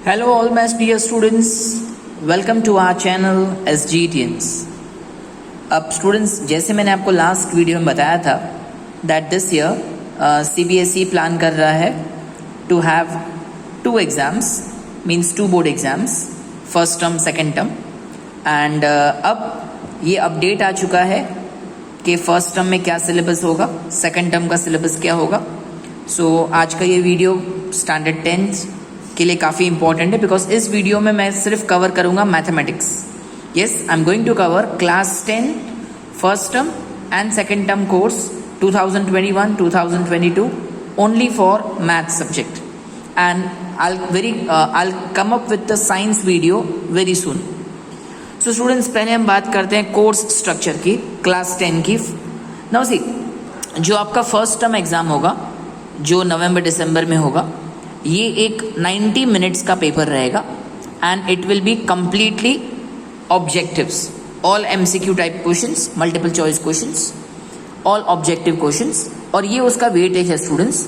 Hello all my dear students, welcome to our channel SGTNs। अब students, जैसे मैंने आपको लास्ट वीडियो में बताया था that this year CBSE plan कर रहा है to have 2 exams, means 2 board exams, first term second term. And अब ये अपडेट आ चुका है कि फर्स्ट टर्म में क्या सिलेबस होगा, सेकेंड टर्म का सिलेबस क्या होगा। सो आज का ये वीडियो स्टैंडर्ड 10 के लिए काफ़ी इंपॉर्टेंट है, बिकॉज इस वीडियो में मैं सिर्फ कवर करूंगा mathematics. Yes, I am going to cover class 10 first term and second term course 2021-2022 only for math subject, and I'll come up with the science video very soon. So students, पहले हम बात करते हैं course structure की, class 10 की। Now see, जो आपका first term exam होगा जो नवंबर दिसंबर में होगा, ये एक 90 मिनट्स का पेपर रहेगा and it will be completely objectives, all MCQ type questions, multiple choice questions, all objective questions. और ये उसका वेटेज है students.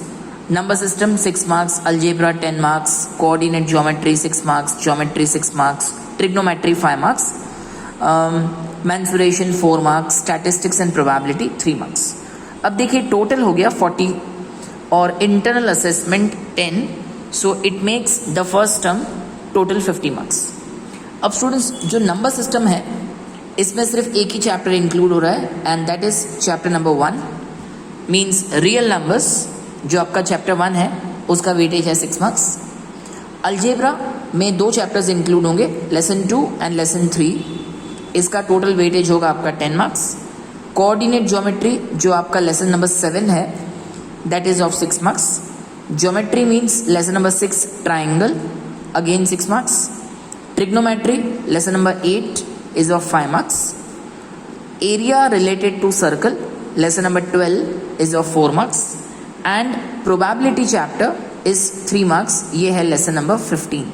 Number system 6 marks, algebra 10 marks, coordinate geometry 6 marks, geometry 6 marks, trigonometry 5 marks, mensuration 4 marks, statistics and probability 3 marks. अब देखिए total हो गया 40 और internal assessment 10, so it makes the first term total 50 marks. अब students, जो number system है इसमें सिर्फ एक ही चैप्टर इंक्लूड हो रहा है and that is chapter number 1, means real numbers. जो आपका चैप्टर 1 है उसका वेटेज है 6 मार्क्स। अलजेब्रा में 2 चैप्टर्स इंक्लूड होंगे, लेसन 2 एंड लेसन 3, इसका टोटल वेटेज होगा आपका 10 मार्क्स। कोऑर्डिनेट ज्योमेट्री जो आपका लेसन नंबर 7 है that is of 6 marks. Geometry means lesson number 6 triangle, again 6 marks. Trigonometry lesson number 8 is of 5 marks. Area related to circle lesson number 12 is of 4 marks and probability chapter is 3 marks. ये है lesson number 15.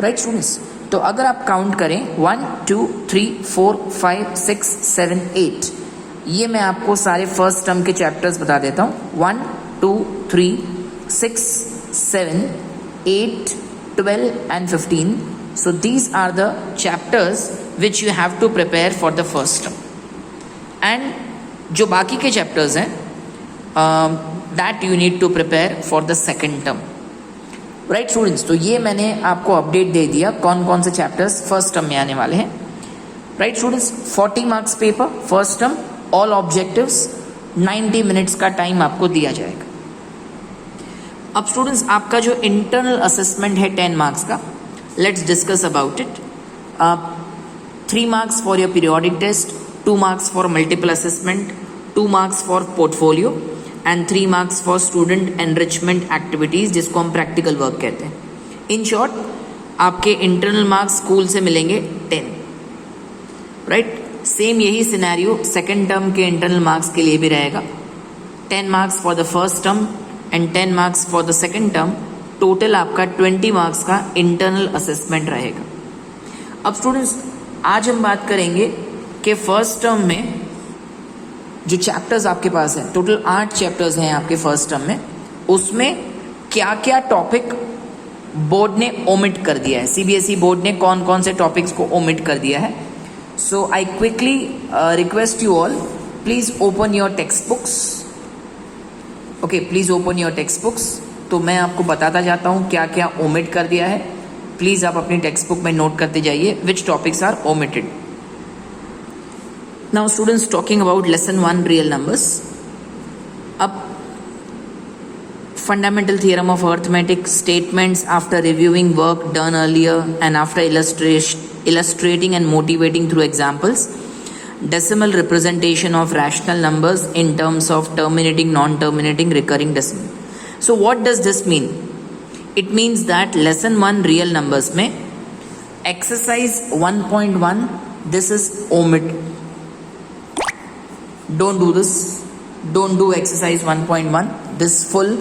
Right students? तो अगर आप count करें 1 2 3 4 5 6 7 8, ये मैं आपको सारे फर्स्ट टर्म के चैप्टर्स बता देता हूँ। 1 2 3 6 7 8 12 and 15. So these are the chapters which you have to prepare for the first term. And जो बाकी के chapters हैं that you need to prepare for the second term. Right students? तो ये मैंने आपको अपडेट दे दिया कौन कौन से chapters first term में आने वाले हैं। Right students? 40 marks paper first term, all objectives, 90 minutes का टाइम आपको दिया जाएगा। अब स्टूडेंट्स, आपका जो इंटरनल असेसमेंट है 10 मार्क्स का, let's discuss about it. 3 marks for your periodic test, 2 marks for multiple assessment, 2 marks for portfolio and 3 marks for student enrichment activities, जिसको हम practical work कहते हैं। In short, आपके internal marks स्कूल से मिलेंगे 10, right? Same यही scenario second term के internal marks के लिए भी रहेगा। 10 marks for the first term and 10 marks for the second term, total आपका 20 मार्क्स का इंटरनल असेसमेंट रहेगा। अब स्टूडेंट्स, आज हम बात करेंगे कि फर्स्ट टर्म में जो चैप्टर्स आपके पास हैं, टोटल 8 चैप्टर्स हैं आपके फर्स्ट टर्म में, उसमें क्या क्या टॉपिक बोर्ड ने ओमिट कर दिया है, CBSE बोर्ड ने कौन कौन से टॉपिक्स को ओमिट कर दिया है। So I quickly request you all, please open your text books. Okay, please open your text books. तो मैं आपको बताता जाता हूँ क्या क्या ओमिट कर दिया है। प्लीज़ आप अपनी टेक्स्ट बुक में नोट करते जाइए which topics are omitted. Now students, talking about lesson 1 real numbers. अब fundamental theorem of arithmetic, statements after reviewing work done earlier and after illustrating and motivating through examples, decimal representation of rational numbers in terms of terminating, non-terminating, recurring decimal. So what does this mean? It means that lesson 1 real numbers में exercise 1.1 this is omit. Don't do this. Don't do exercise 1.1. This full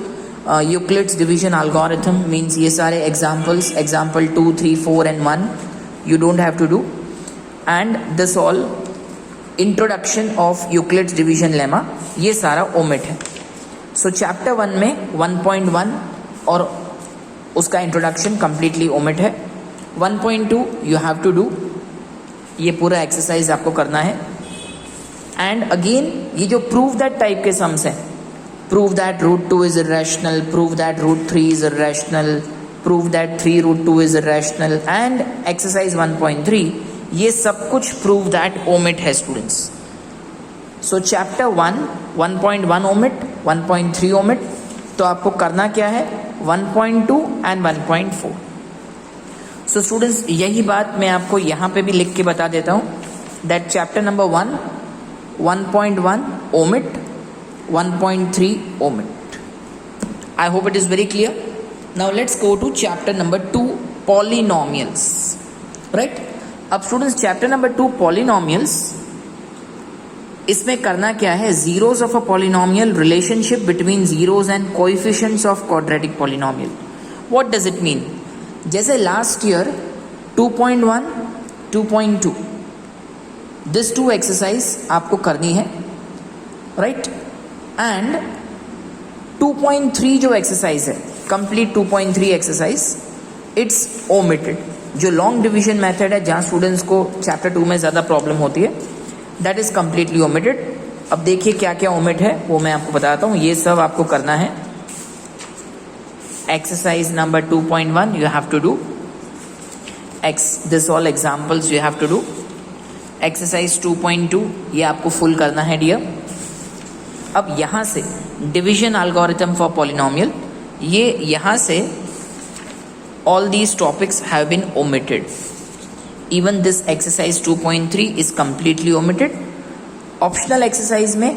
Euclid's division algorithm means ये सारे examples, example 2, 3, 4 and 1 you don't have to do. And this all introduction of Euclid's division lemma, ये सारा omit है। सो chapter 1 में 1.1 और उसका introduction completely omit है। 1.2 you have to do, ये पूरा एक्सरसाइज आपको करना है। एंड अगेन ये जो प्रूव दैट टाइप के सम्स हैं, prove that root 2 is irrational, prove that root 3 is irrational, prove that 3 root 2 is irrational and exercise 1.3, ये सब कुछ प्रूव दैट ओमिट है students. So chapter 1.1 omit, 1.3 omit, तो आपको करना क्या है 1.2 एंड 1.4। सो स्टूडेंट्स यही बात मैं आपको यहाँ पे भी लिख के बता देता हूँ that chapter number 1 1.1 omit, 1.3 omit. I hope it is very clear. Now let's go to chapter number 2 polynomials. Right? अब स्टूडेंट्स चैप्टर नंबर 2 polynomials, इसमें करना क्या है, zeros of a polynomial, relationship between zeros and coefficients of quadratic polynomial. What does it mean? जैसे last year 2.1, 2.2 this two exercise आपको करनी है, right. And 2.3 जो एक्सरसाइज है, कंप्लीट 2.3 एक्सरसाइज, इट्स ओमिटेड। जो लॉन्ग डिवीजन मेथड है जहाँ students को चैप्टर 2 में ज़्यादा प्रॉब्लम होती है, दैट इज कंप्लीटली ओमिटेड। अब देखिए क्या क्या ओमिट है वो मैं आपको बताता हूँ। ये सब आपको करना है। Exercise number 2.1 you have to do this all examples you have to do. Exercise 2.2 ये आपको फुल करना है डियर। अब यहाँ से डिवीजन एल्गोरिथम फॉर पॉलिनोमियल, ये यहाँ से all these topics have been omitted. Even this exercise 2.3 is completely omitted. Optional exercise में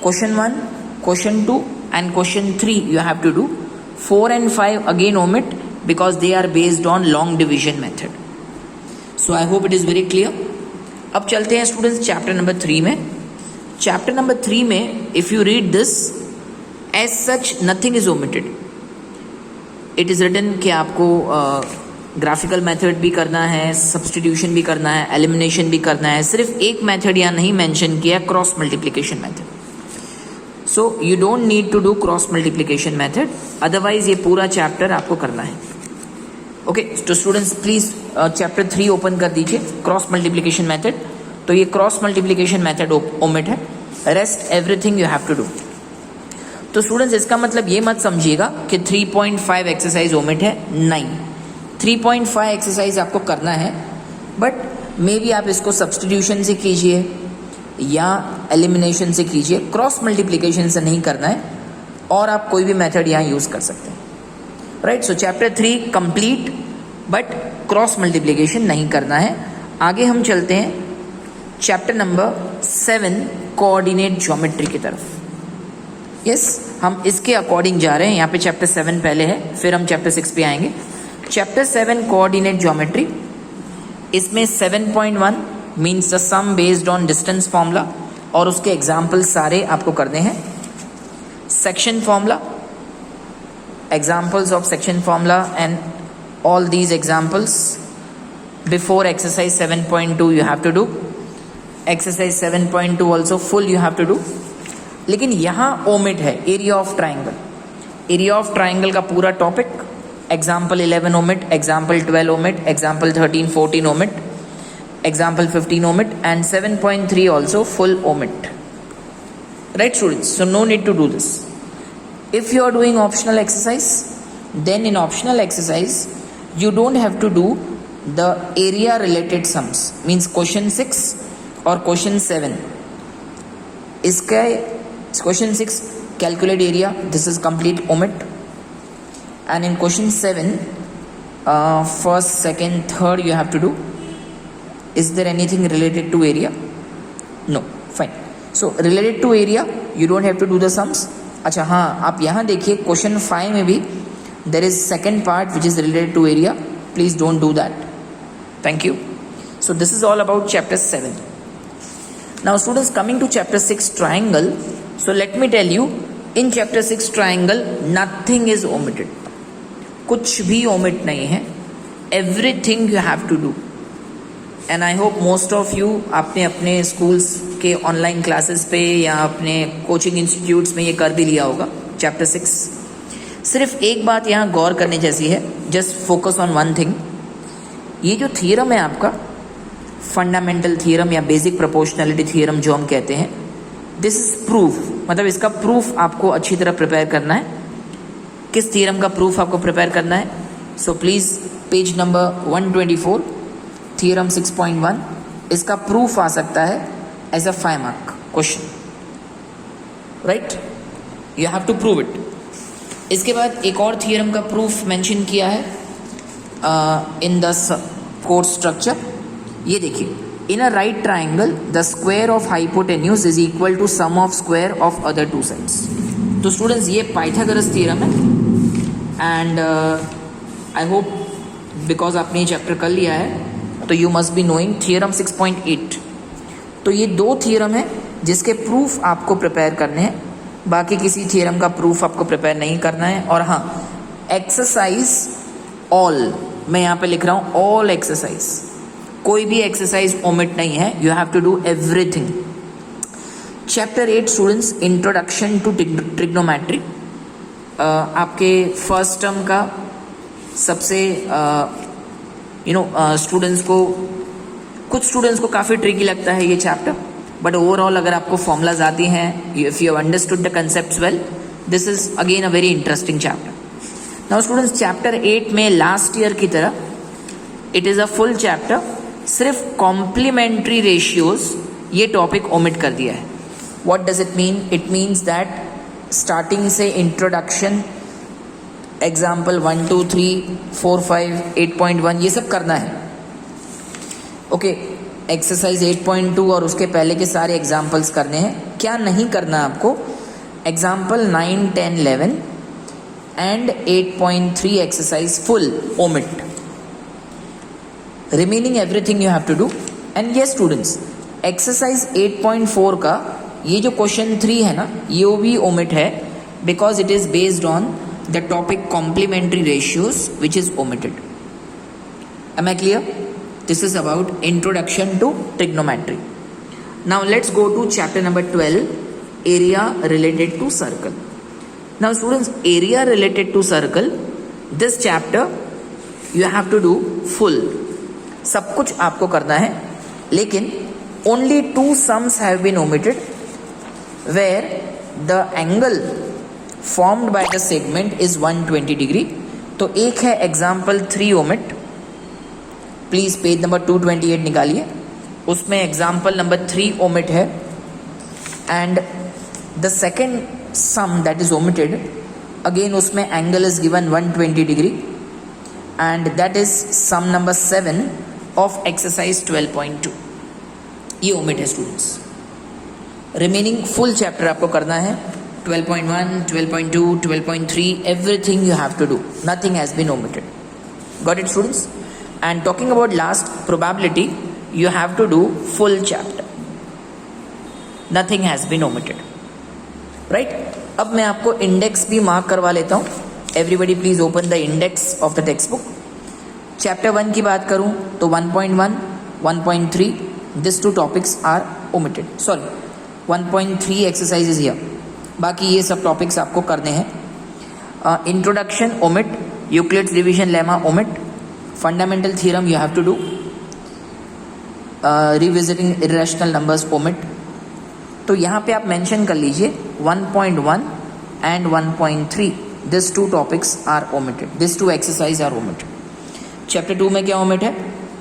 question 1, question 2 and question 3 you have to do. 4 and 5 again omit because they are based on long division method. So I hope it is very clear. अब चलते हैं students chapter number 3 में। Chapter number 3 में if you read this, as such nothing is omitted. It is written कि आपको graphical method भी करना है, सब्सटीट्यूशन भी करना है, एलिमिनेशन भी करना है। सिर्फ एक मेथड यहाँ नहीं मेंशन किया, cross multiplication method. So you don't need to do cross multiplication method, otherwise ये पूरा चैप्टर आपको करना है। ओके, तो स्टूडेंट्स प्लीज चैप्टर 3 ओपन कर दीजिए, क्रॉस मल्टीप्लिकेशन मेथड। तो ये क्रॉस मल्टीप्लिकेशन मेथड ओमिट है, rest everything you have to do. तो स्टूडेंट्स इसका मतलब ये मत समझिएगा कि 3.5 एक्सरसाइज ओमिट है, नहीं, 3.5 एक्सरसाइज आपको करना है, बट मे बी आप इसको सब्सटीट्यूशन से कीजिए या एलिमिनेशन से कीजिए, क्रॉस मल्टीप्लिकेशन से नहीं करना है, और आप कोई भी मेथड यहाँ यूज कर सकते हैं, right. So chapter 3 complete, but cross multiplication नहीं करना है। आगे हम चलते हैं चैप्टर नंबर 7 कोऑर्डिनेट ज्योमेट्री की तरफ। यस, हम इसके अकॉर्डिंग जा रहे हैं। यहाँ पे चैप्टर 7 पहले है, फिर हम चैप्टर 6 पे आएंगे। चैप्टर 7 कोऑर्डिनेट ज्योमेट्री, इसमें 7.1 means the sum based on distance formula, और उसके एग्जाम्पल सारे आपको करने हैं। Section formula, examples of section formula and all these examples before exercise 7.2 you have to do. Exercise 7.2 also full you have to do. लेकिन यहाँ omit है area of triangle. Area of triangle का पूरा topic, example 11 omit, example 12 omit, example 13, 14 omit, example 15 omit and 7.3 also full omit. Right students, so no need to do this. If you are doing optional exercise, then in optional exercise you don't have to do the area related sums, means question 6 or question 7. इसका question 6 calculate area, this is complete omit, and in question 7 first, second, third you have to do. Is there anything related to area? No, fine. So related to area you don't have to do the sums. अच्छा हाँ, आप यहाँ देखिए question 5 में भी there is second part which is related to area, please don't do that, thank you. So this is all about chapter 7. Now students coming to chapter 6 triangle, so let me tell you, in chapter 6 triangle nothing is omitted, कुछ भी omit नहीं है, everything you have to do. And I hope most of you आपने अपने schools के online classes पे या अपने कोचिंग इंस्टीट्यूट्स में ये कर भी लिया होगा चैप्टर 6। सिर्फ एक बात यहाँ गौर करने जैसी है, just focus on one thing. ये जो थ्योरम है आपका, फंडामेंटल थ्योरम या बेसिक प्रोपोर्शनैलिटी थ्योरम जो हम कहते हैं, दिस इज प्रूफ, मतलब इसका प्रूफ आपको अच्छी तरह प्रिपेयर करना है। किस थ्योरम का प्रूफ आपको प्रिपेयर करना है? So please page number 124, theorem 6.1, इसका प्रूफ आ सकता है as a 5 mark question, right? You have to prove it. इसके बाद एक और थ्योरम का प्रूफ मेंशन किया है इन द कोर्स स्ट्रक्चर। ये देखिए, in a right triangle the square of hypotenuse is equal to sum of square of other two sides. तो स्टूडेंट्स ये पाइथागोरस थ्योरम है एंड आई होप बिकॉज आपने ये chapter कर लिया है तो you must be knowing theorem 6.8। तो ये दो थ्योरम है जिसके प्रूफ आपको प्रिपेयर करने हैं, बाकी किसी थ्योरम का प्रूफ आपको प्रिपेयर नहीं करना है। और हाँ, एक्सरसाइज ऑल, मैं यहाँ पे लिख रहा हूँ ऑल एक्सरसाइज, कोई भी एक्सरसाइज ओमिट नहीं है, you have to do everything. Chapter 8 students, introduction to trigonometry, आपके फर्स्ट टर्म का सबसे स्टूडेंट्स को, कुछ स्टूडेंट्स को काफ़ी ट्रिकी लगता है ये चैप्टर, बट ओवरऑल अगर आपको फॉर्मूलाज आती हैं, if you have understood the concepts well, this is again a very interesting chapter. Now students, chapter 8 में लास्ट ईयर की तरह it is a full chapter, सिर्फ कॉम्प्लीमेंट्री रेशियोज ये टॉपिक ओमिट कर दिया है। What does it mean? It means that starting से introduction, example 1, 2, 3, 4, 5, 8.1 ये सब करना है। ओके, एक्सरसाइज 8.2 और उसके पहले के सारे एग्जाम्पल्स करने हैं। क्या नहीं करना है आपको? Example 9, 10, 11 and 8.3 exercise full omit, remaining everything you have to do. And ये स्टूडेंट्स, एक्सरसाइज 8.4 का ये जो क्वेश्चन 3 है ना, ये भी ओमिट है because it is based on the topic complementary ratios which is omitted. Am I clear? This is about introduction to trigonometry. Now let's go to chapter number 12, area related to circle. Now students, area related to circle, this chapter you have to do full. सब कुछ आपको करना है, लेकिन only 2 sums have been omitted where the angle formed by the segment is 120 degree. तो एक है example 3 omit, please page number 228 निकालिए, उसमें एग्जाम्पल नंबर 3 ओमिट है। And the second sum that is omitted, again उसमें angle is given 120 degree and that is sum number 7 of exercise 12.2, ये omit है students. Remaining full chapter आपको करना है, 12.1, 12.2, 12.3, everything you have to do, nothing has been omitted. Got it students? And talking about last, probability, you have to do full chapter, nothing has been omitted, right? अब मैं आपको index भी mark करवा लेता हूँ। Everybody please open the index of the textbook. Chapter 1 की बात करूँ तो 1.1, 1.3, these 2 topics are omitted. Sorry, 1.3 exercises here. बाकी ये सब टॉपिक्स आपको करने हैं। Introduction omit, Euclid's division lemma omit, fundamental theorem you have to do, revisiting irrational numbers omit। तो यहाँ पे आप मेंशन कर लीजिए 1.1 and 1.3, these 2 topics are omitted, these 2 exercise are omitted। Chapter 2 में क्या ओमिट है?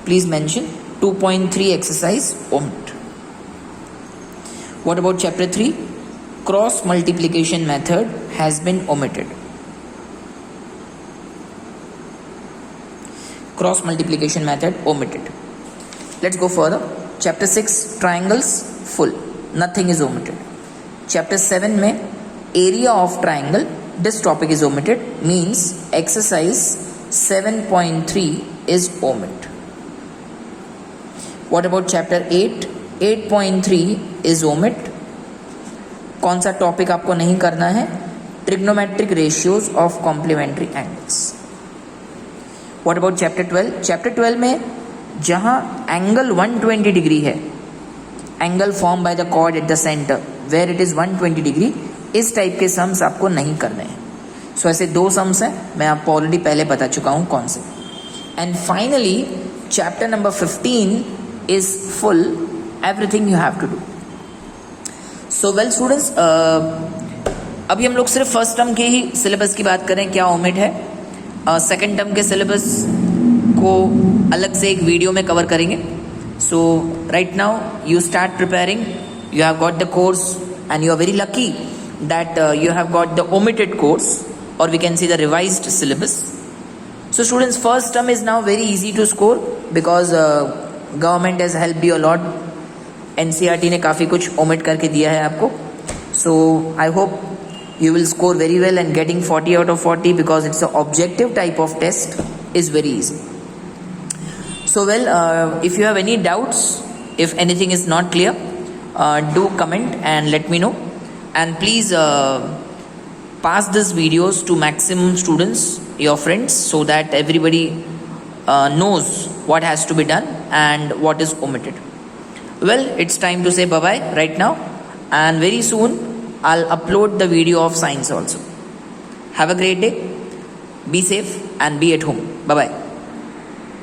Please mention 2.3 exercise omit. What about chapter 3? Cross multiplication method has been omitted, cross multiplication method omitted. Let's go further. Chapter 6, triangles full, nothing is omitted. Chapter 7 में area of triangle, this topic is omitted, means exercise 7.3 is omit. What about chapter 8? 8.3 is omit. कौन सा topic आपको नहीं करना है? Trigonometric ratios of complementary angles. What about chapter 12? Chapter 12 में जहाँ angle 120 degree है, angle form by the chord at the center where it is 120 degree, इस टाइप के सम्स आपको नहीं करने हैं। सो ऐसे 2 सम्स हैं, मैं आपको ऑलरेडी पहले बता चुका हूँ कौन से. And finally chapter number 15 is full, everything you have to do. So well students, अभी हम लोग सिर्फ फर्स्ट टर्म के ही सिलेबस की बात करें, क्या ओमिट है. सेकेंड टर्म के सिलेबस को अलग से एक वीडियो में कवर करेंगे. So right now you start preparing. You have got the course and you are very lucky that you have got the omitted course, or we can see the revised syllabus. So students, first term is now very easy to score because government has helped you a lot. NCERT ने काफ़ी कुछ omit करके दिया है आपको. So I hope you will score very well, and getting 40 out of 40 because it's an objective type of test is very easy. So well, if you have any doubts, if anything is not clear, do comment and let me know, and please pass these videos to maximum students, your friends, so that everybody knows what has to be done and what is omitted. Well, it's time to say bye bye right now, and very soon I'll upload the video of science also. Have a great day, be safe and be at home. Bye bye.